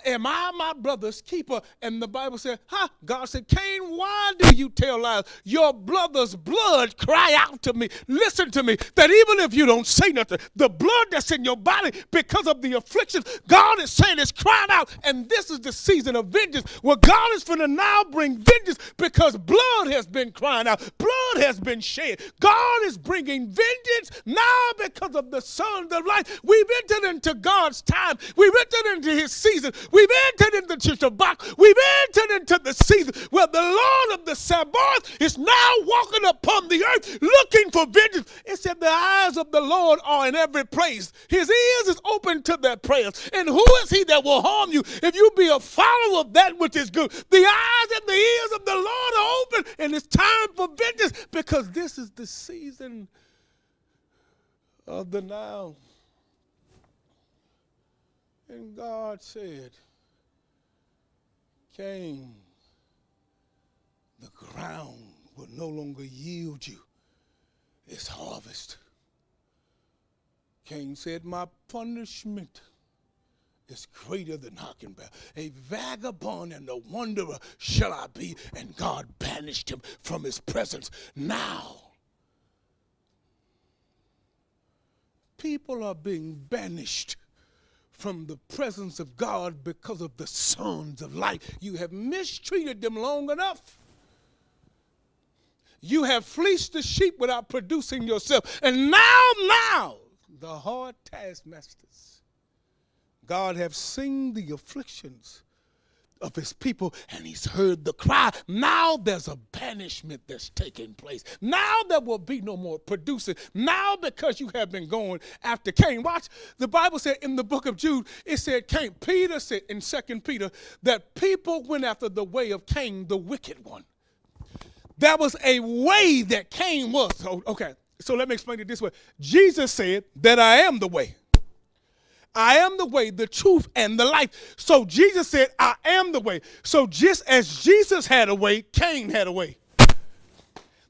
am I my brother's keeper? And the Bible said, God said, Cain, why do you tell lies? Your brother's blood cry out to me. Listen to me, that even if you don't say nothing, the blood that's in your body because of the afflictions, God is saying it's crying out. And this is the season of vengeance, where God is going to now bring vengeance, because blood has been crying out. Blood has been shed. God is bringing vengeance now. Because of the sons of light, we've entered into God's time. We've entered into his season. We've entered into Shabbat. We've entered into the season where the Lord of the Sabbath is now walking upon the earth looking for vengeance. It said the eyes of the Lord are in every place. His ears is open to their prayers. And who is he that will harm you if you be a follower of that which is good? The eyes and the ears of the Lord are open, and it's time for vengeance, because this is the season of the now. And God said, Cain, the ground will no longer yield you its harvest. Cain said, my punishment is greater than I can bear. A vagabond and a wanderer shall I be. And God banished him from his presence. Now, people are being banished from the presence of God because of the sons of light. You have mistreated them long enough. You have fleeced the sheep without producing yourself. And now, the hard taskmasters, God have seen the afflictions of his people, and he's heard the cry. Now there's a banishment that's taking place. Now there will be no more producing. Now, because you have been going after Cain. Watch, the Bible said in the book of Jude, it said Cain. Peter said in 2 Peter that people went after the way of Cain, the wicked one. There was a way that Cain was. Okay, so let me explain it this way. Jesus said that I am the way. I am the way, the truth, and the life. So Jesus said, I am the way. So just as Jesus had a way, Cain had a way.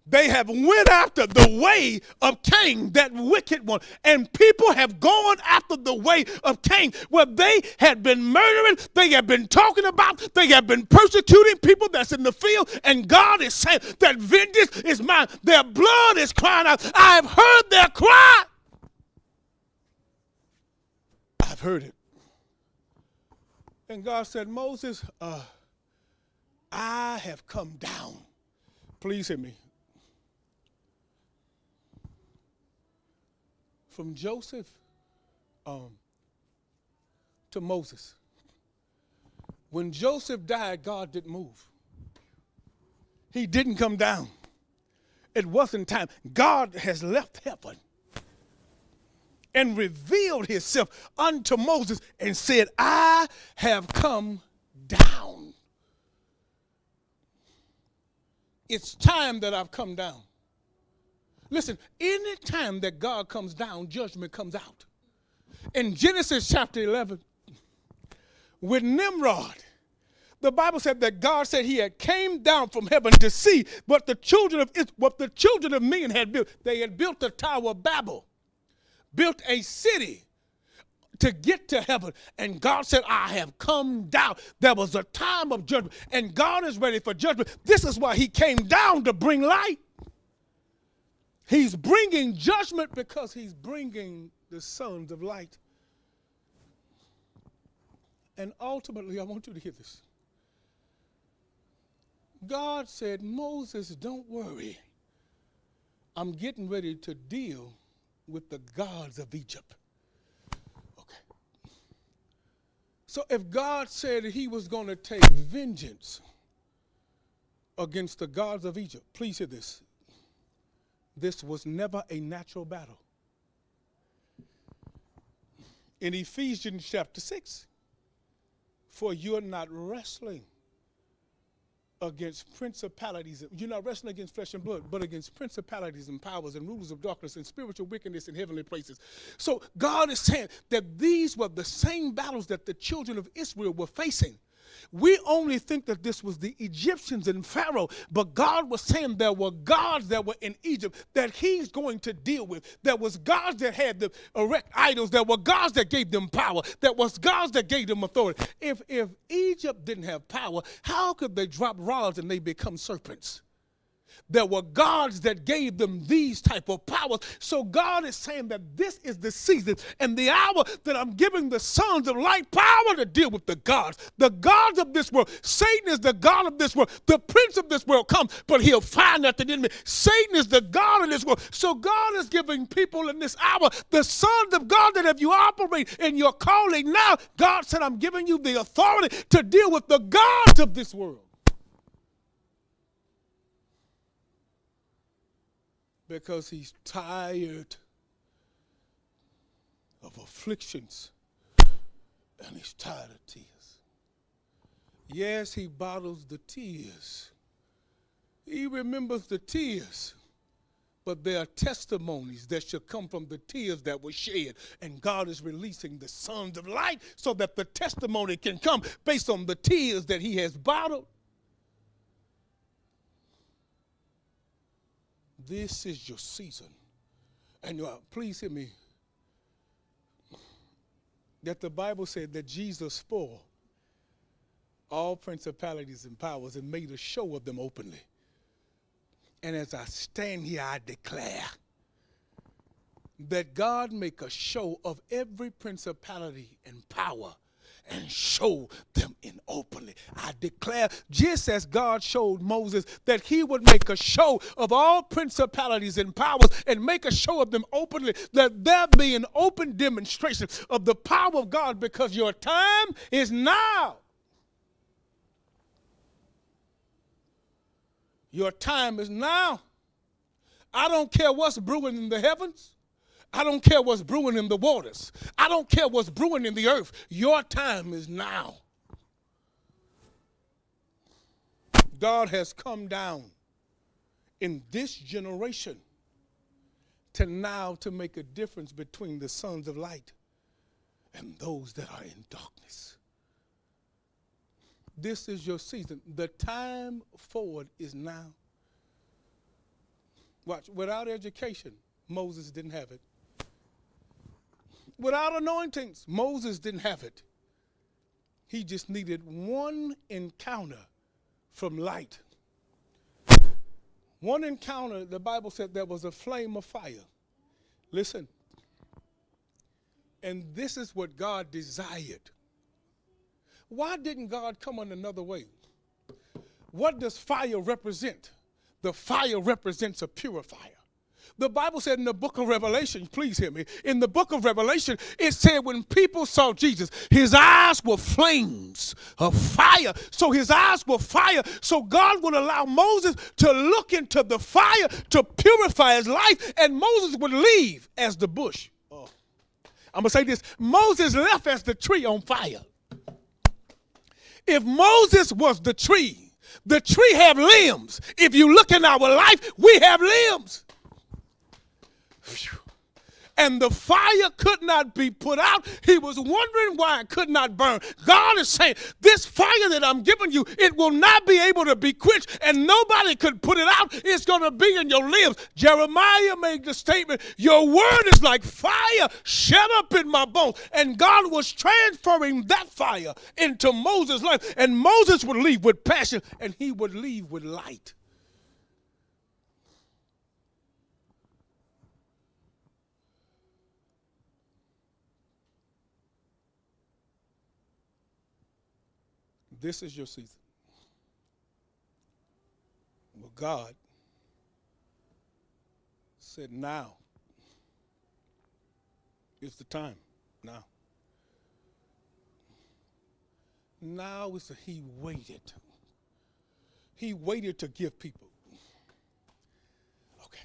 They have went after the way of Cain, that wicked one. And people have gone after the way of Cain, where they had been murdering, they have been talking about, they have been persecuting people that's in the field. And God is saying that vengeance is mine. Their blood is crying out. I have heard their cry. I've heard it. And God said, Moses, I have come down. Please hear me. From Joseph to Moses. When Joseph died, God didn't move. He didn't come down. It wasn't time. God has left heaven and revealed himself unto Moses and said, I have come down. It's time that I've come down. Listen, any time that God comes down, judgment comes out. In Genesis chapter 11, with Nimrod, the Bible said that God said he had came down from heaven to see what the children of men had built. They had built the Tower of Babel, built a city to get to heaven. And God said, I have come down. There was a time of judgment, and God is ready for judgment. This is why he came down, to bring light. He's bringing judgment because he's bringing the sons of light. And ultimately, I want you to hear this. God said, Moses, don't worry. I'm getting ready to deal with the gods of Egypt. Okay. So if God said he was going to take vengeance against the gods of Egypt, please hear this. This was never a natural battle. In Ephesians chapter 6, for you're not wrestling against principalities. You're not wrestling against flesh and blood, but against principalities and powers and rulers of darkness and spiritual wickedness in heavenly places. So God is saying that these were the same battles that the children of Israel were facing. We only think that this was the Egyptians and Pharaoh, but God was saying there were gods that were in Egypt that he's going to deal with. There was gods that had them erect idols. There were gods that gave them power. There was gods that gave them authority. If Egypt didn't have power, how could they drop rods and they become serpents? There were gods that gave them these type of powers. So God is saying that this is the season and the hour that I'm giving the sons of light power to deal with the gods of this world. Satan is the god of this world. The prince of this world comes, but he'll find out the enemy. Satan is the god of this world. So God is giving people in this hour, the sons of God, that if you operate in your calling now, God said, I'm giving you the authority to deal with the gods of this world. Because he's tired of afflictions and he's tired of tears. Yes, he bottles the tears. He remembers the tears. But there are testimonies that shall come from the tears that were shed. And God is releasing the sons of light so that the testimony can come based on the tears that he has bottled. This is your season. And please hear me. That the Bible said that Jesus spoiled all principalities and powers and made a show of them openly. And as I stand here, I declare that God make a show of every principality and power and show them in openly. I declare, just as God showed Moses that he would make a show of all principalities and powers and make a show of them openly, that there be an open demonstration of the power of God, because your time is now. Your time is now. I don't care what's brewing in the heavens. I don't care what's brewing in the waters. I don't care what's brewing in the earth. Your time is now. God has come down in this generation to now to make a difference between the sons of light and those that are in darkness. This is your season. The time forward is now. Watch, without education, Moses didn't have it. Without anointings, Moses didn't have it. He just needed one encounter from light. One encounter, the Bible said there was a flame of fire. Listen, and this is what God desired. Why didn't God come in another way? What does fire represent? The fire represents a purifier. The Bible said in the book of Revelation, please hear me, in the book of Revelation, it said when people saw Jesus, his eyes were flames of fire. So his eyes were fire. So God would allow Moses to look into the fire to purify his life, and Moses would leave as the bush. Oh. I'm going to say this. Moses left as the tree on fire. If Moses was the tree have limbs. If you look in our life, we have limbs. And the fire could not be put out. He was wondering why it could not burn. God is saying, this fire that I'm giving you, it will not be able to be quenched, and nobody could put it out. It's going to be in your limbs. Jeremiah made the statement, your word is like fire shut up in my bones. And God was transferring that fire into Moses' life. And Moses would leave with passion, and he would leave with light. This is your season. Well, God said, now is the time. Now. Now is he waited. He waited to give people. Okay.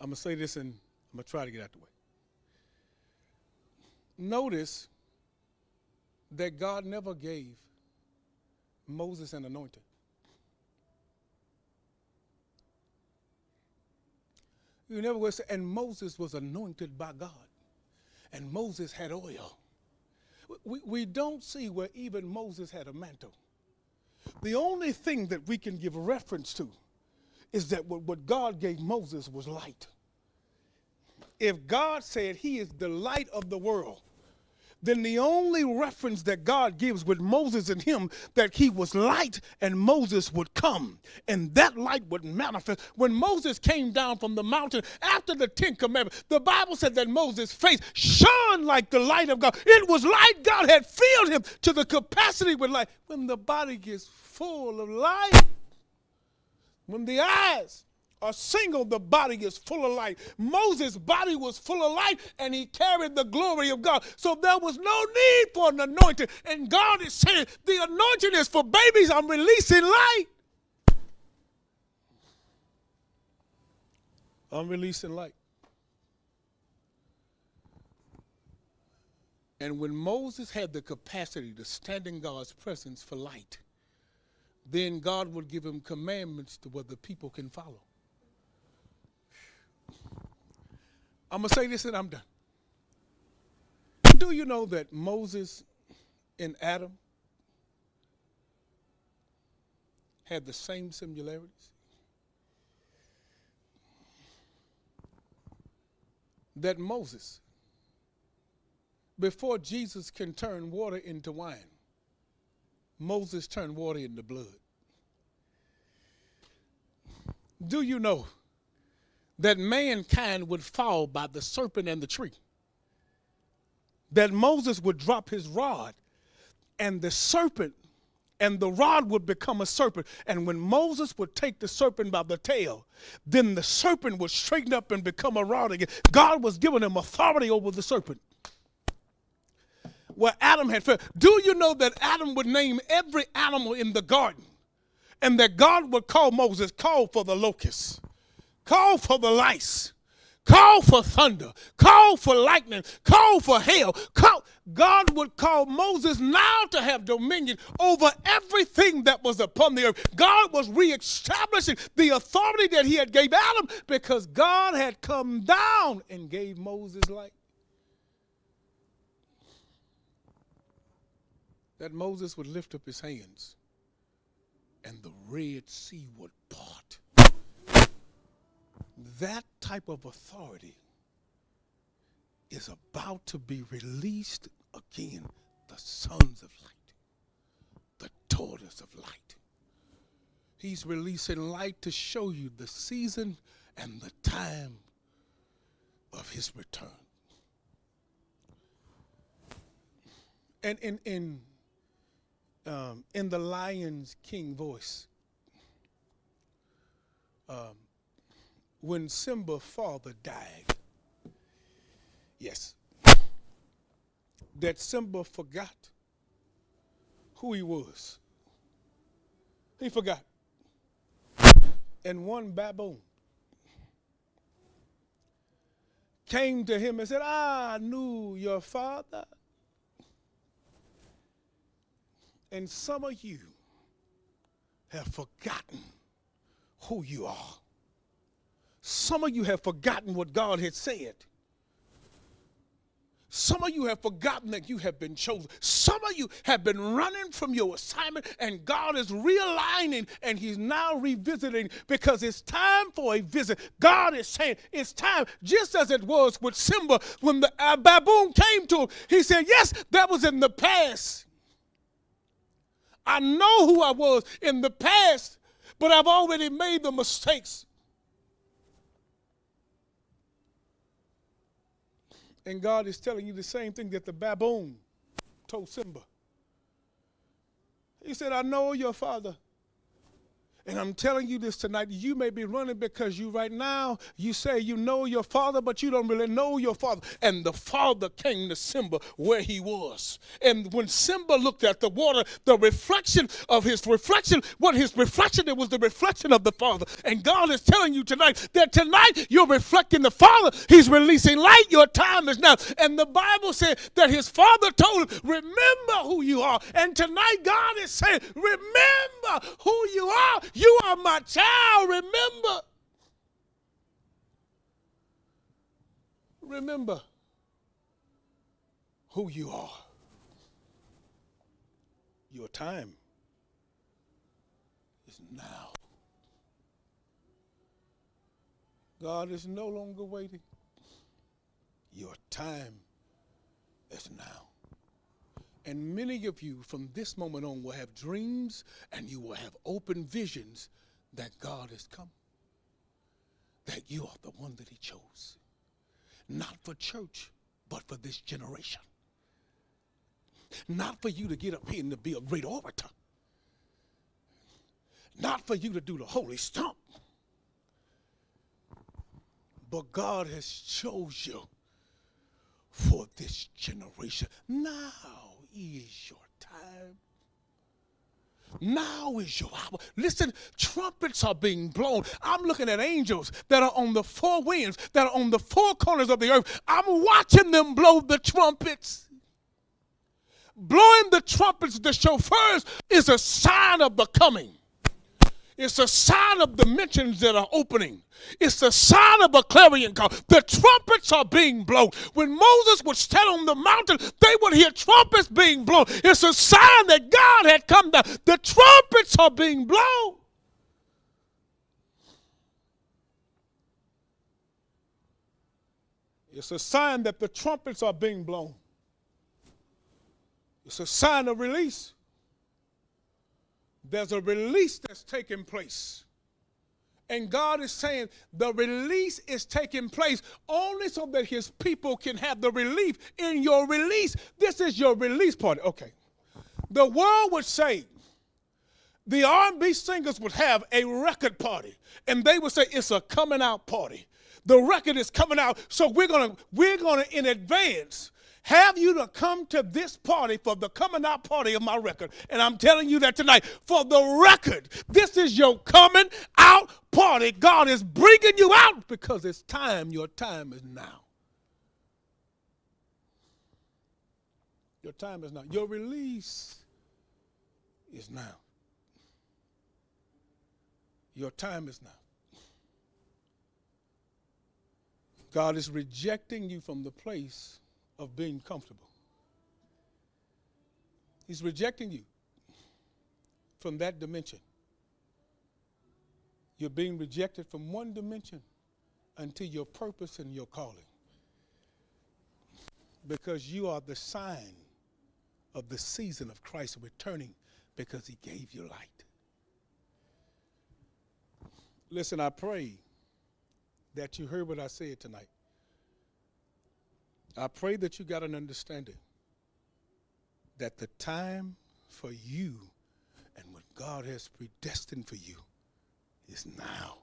I'm going to say this and I'm going to try to get out the way. Notice that God never gave Moses an anointing. You never will say, and Moses was anointed by God. And Moses had oil. We don't see where even Moses had a mantle. The only thing that we can give reference to is that what God gave Moses was light. If God said he is the light of the world, then the only reference that God gives with Moses and him, that he was light and Moses would come and that light would manifest. When Moses came down from the mountain after the 10 Commandments, the Bible said that Moses' face shone like the light of God. It was light. God had filled him to the capacity with light. When the body gets full of light, when the eyes are single, the body is full of light. Moses' body was full of light, and he carried the glory of God. So there was no need for an anointing. And God is saying, the anointing is for babies. I'm releasing light. I'm releasing light. And when Moses had the capacity to stand in God's presence for light, then God would give him commandments to where the people can follow. I'm going to say this and I'm done. Do you know that Moses and Adam had the same similarities? That Moses, before Jesus can turn water into wine, Moses turned water into blood. Do you know that mankind would fall by the serpent and the tree? That Moses would drop his rod and the serpent and the rod would become a serpent. And when Moses would take the serpent by the tail, then the serpent would straighten up and become a rod again. God was giving him authority over the serpent. Where Adam had failed. Do you know that Adam would name every animal in the garden? And that God would call Moses, call for the locusts, call for the lice, call for thunder, call for lightning, call for hail. God would call Moses now to have dominion over everything that was upon the earth. God was reestablishing the authority that he had gave Adam because God had come down and gave Moses light. That Moses would lift up his hands and the Red Sea would part. That type of authority is about to be released again. The sons of light, the daughters of light. He's releasing light to show you the season and the time of his return. And in the Lion's King voice, when Simba's father died, yes, that Simba forgot who he was. He forgot. And one baboon came to him and said, I knew your father. And some of you have forgotten who you are. Some of you have forgotten what God had said. Some of you have forgotten that you have been chosen. Some of you have been running from your assignment, and God is realigning, and he's now revisiting because it's time for a visit. God is saying it's time, just as it was with Simba when the baboon came to him. He said, yes, that was in the past. I know who I was in the past, but I've already made the mistakes. And God is telling you the same thing that the baboon told Simba. He said, I know your father. And I'm telling you this tonight, you may be running because you right now, you say you know your father, but you don't really know your father. And the father came to Simba where he was. And when Simba looked at the water, the reflection of his reflection, what his reflection, it was the reflection of the father. And God is telling you tonight that tonight you're reflecting the father. He's releasing light. Your time is now. And the Bible said that his father told him, remember who you are. And tonight God is saying, remember who you are. You are my child, remember. Remember who you are. Your time is now. God is no longer waiting. Your time is now. And many of you from this moment on will have dreams and you will have open visions that God has come. That you are the one that he chose. Not for church, but for this generation. Not for you to get up here and to be a great orator. Not for you to do the holy stomp. But God has chose you for this generation. Now is your time. Now is your hour. Listen, trumpets are being blown. I'm looking at angels that are on the four winds, that are on the four corners of the earth. I'm watching them blow the trumpets. Blowing the trumpets, the shofars, is a sign of the coming. It's a sign of dimensions that are opening. It's a sign of a clarion call. The trumpets are being blown. When Moses would stand on the mountain, they would hear trumpets being blown. It's a sign that God had come down. The trumpets are being blown. It's a sign that the trumpets are being blown. It's a sign of release. There's a release that's taking place. And God is saying the release is taking place only so that his people can have the relief in your release. This is your release party. Okay. The world would say, the R&B singers would have a record party, and they would say it's a coming out party. The record is coming out, so we're gonna in advance have you to come to this party for the coming out party of my record. And I'm telling you that tonight, for the record, this is your coming out party. God is bringing you out because it's time. Your time is now. Your time is now. Your release is now. Your time is now. God is rejecting you from the place of being comfortable. He's rejecting you from that dimension. You're being rejected from one dimension until your purpose and your calling. Because you are the sign of the season of Christ returning because he gave you light. Listen, I pray that you heard what I said tonight. I pray that you got an understanding that the time for you and what God has predestined for you is now.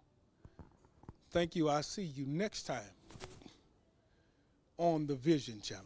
Thank you. I'll see you next time on the Vision Channel.